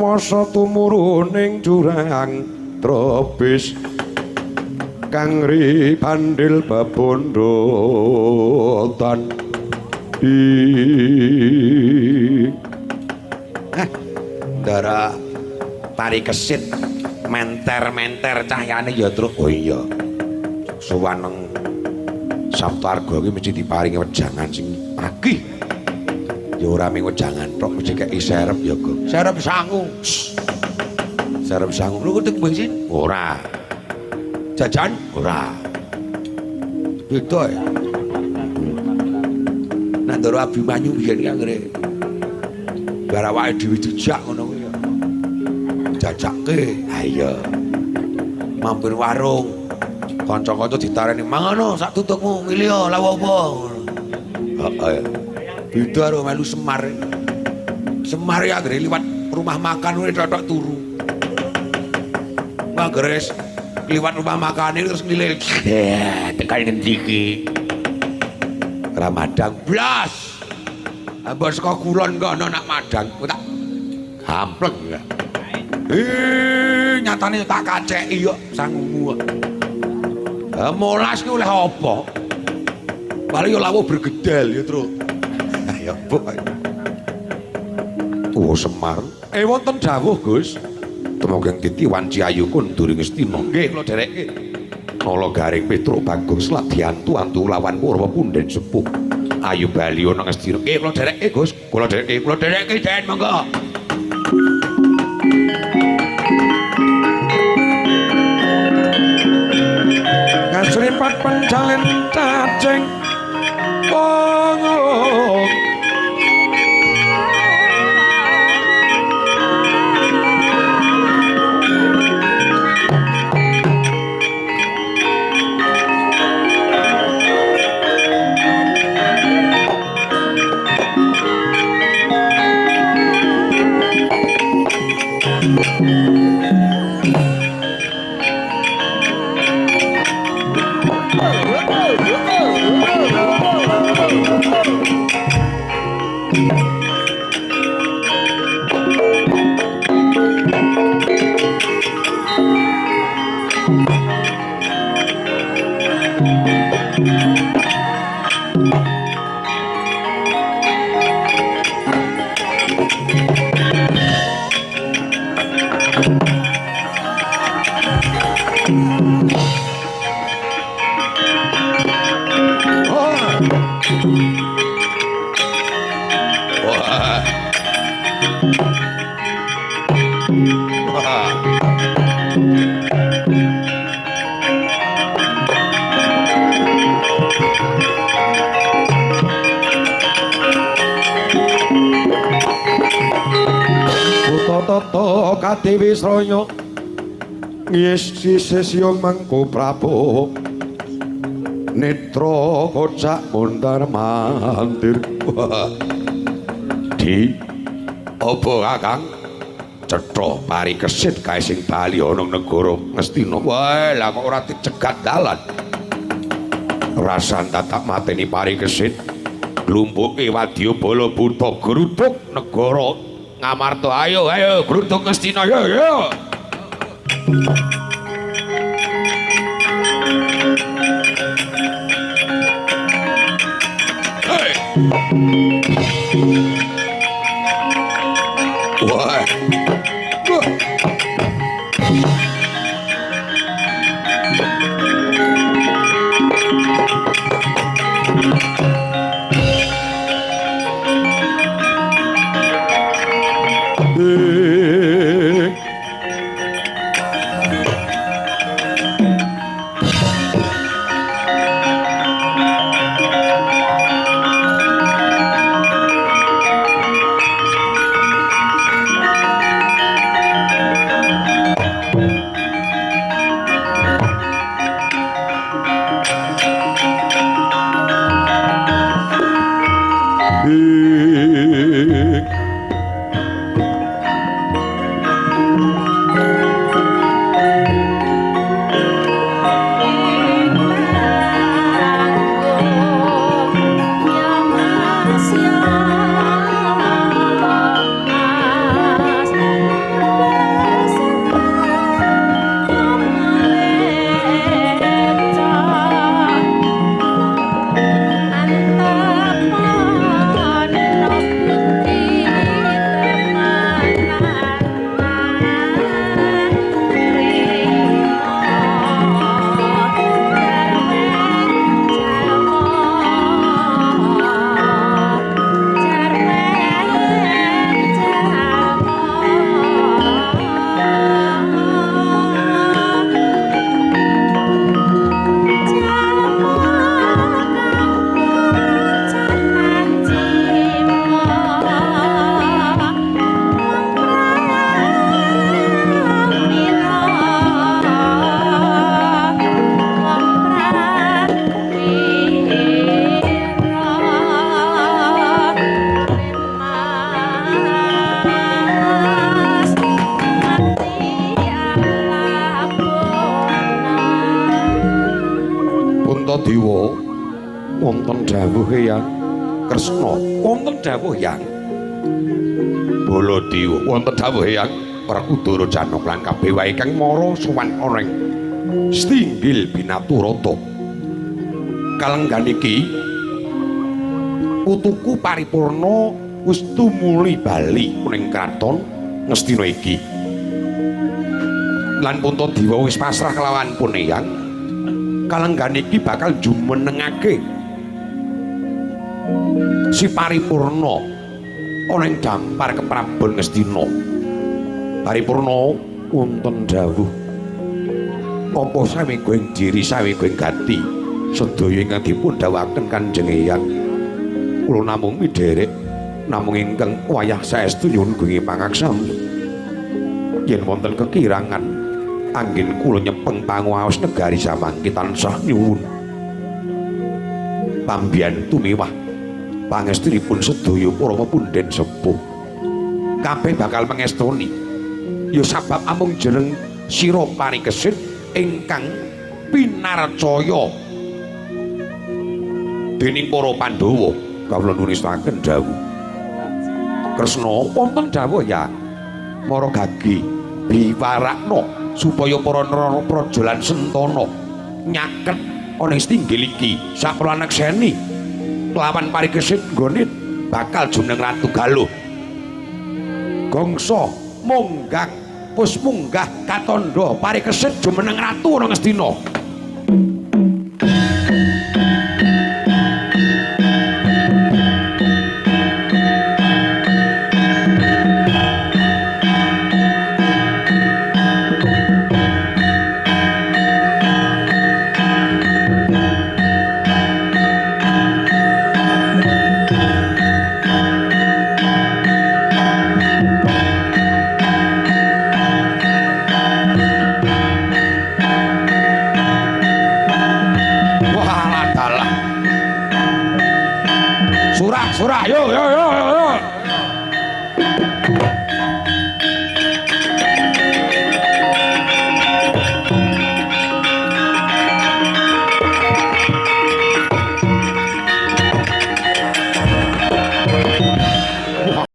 kuwasa tumurun ing jurang tropis kang ribandil babondotan Ndara tari kesit menter-menter cahyane ya truk oh iya suwaneng Saptarga iki mesti diparingi wejangan sing agih ya ora mung wejangan tok mesti kek serep ya Go serep sangu serep sangu lho kudu bensin ora jajan ora beda ya nek Ndara Abimanyu biyen ki anggere gara awake dhewe dijak ngono kuwi ya jajake ha iya mampir warung kanca-kanca ditareni mangono sak tutukmu milih lawa apa heeh beda karo melu Semar Semar ya anggere liwat rumah makan ngene tok turu anggere liwat rumah makan terus milih tekan ngendi iki Ramadang blas ambek saka kulon kono nak madang tak hampleng ya nyatane tak kaceki yo sangumu kok molas ki oleh apa paling yo lawuh bergedel ya Truk ya apa oh Semar wonten dawuh Gus tumogeng titiwan Ciayu Kundur Ngastina nggih kula dereke kala garing Petruk Bagong Sladiantu antu lawan Purwa Punden sepuh ayu bali ana Ngastina nggih kula dereke Gus kula dereke Den monggo ngasripat pencalen cacing oh Tata Kadewi Sraya ngisi sesiung Mangku Prabu Netra kocak mundar mandir di apa Kakang cetha parikesit kae sing bali ana negara Ngastina wae lah kok ora dicegat dalan rasan tatak mateni parikesit glumbuke wadyabala buta gruduk negara Ngamarta ayo gruduk Ngastina yo hey wah Baladewa wonten dawuh Hyang Kresna wonten dawuh Hyang Baladewa wonten dawuh Hyang Werkudara Janaka lan kabeh wae kang mara sowan ana ing Stinggil Binaturata kalenggan iki putuku paripurna wis tumuli bali ning kraton Ngastina iki lan Puntadewa wis pasrah kelawan pun Hyang kalenggan iki bakal jumenengake si paripurna ana ing dampar keprabon Ngastina paripurna wonten dawuh apa sawingking diri sawingking gati sedaya ingkang dipun dawuhaken Kanjeng Hyang kula namung midherek namung ingkang wayah saestu nyuwun gungi pangaksami yen wonten kekirangan anggen kula nyepeng panguwaos negari samangke tansah nyuwun pambiyantu miwah pangestunipun sedaya para pepunden sepuh kabeh bakal mangestuni ya sabab amung jeneng sira parikesit ingkang pinarcaya dening para Pandhawa kawula nurisaken dawuh Kresna wonten dawuh ya mara gagi biwarakna supaya para praja lan sentana nyaket ana ing Stinggil iki sapranakseni kelawan parikesit nggone bakal jumeneng Ratu Galuh gongso munggah pus munggah katandha parikesit jumeneng ratu ana Ngastina Surah, yo.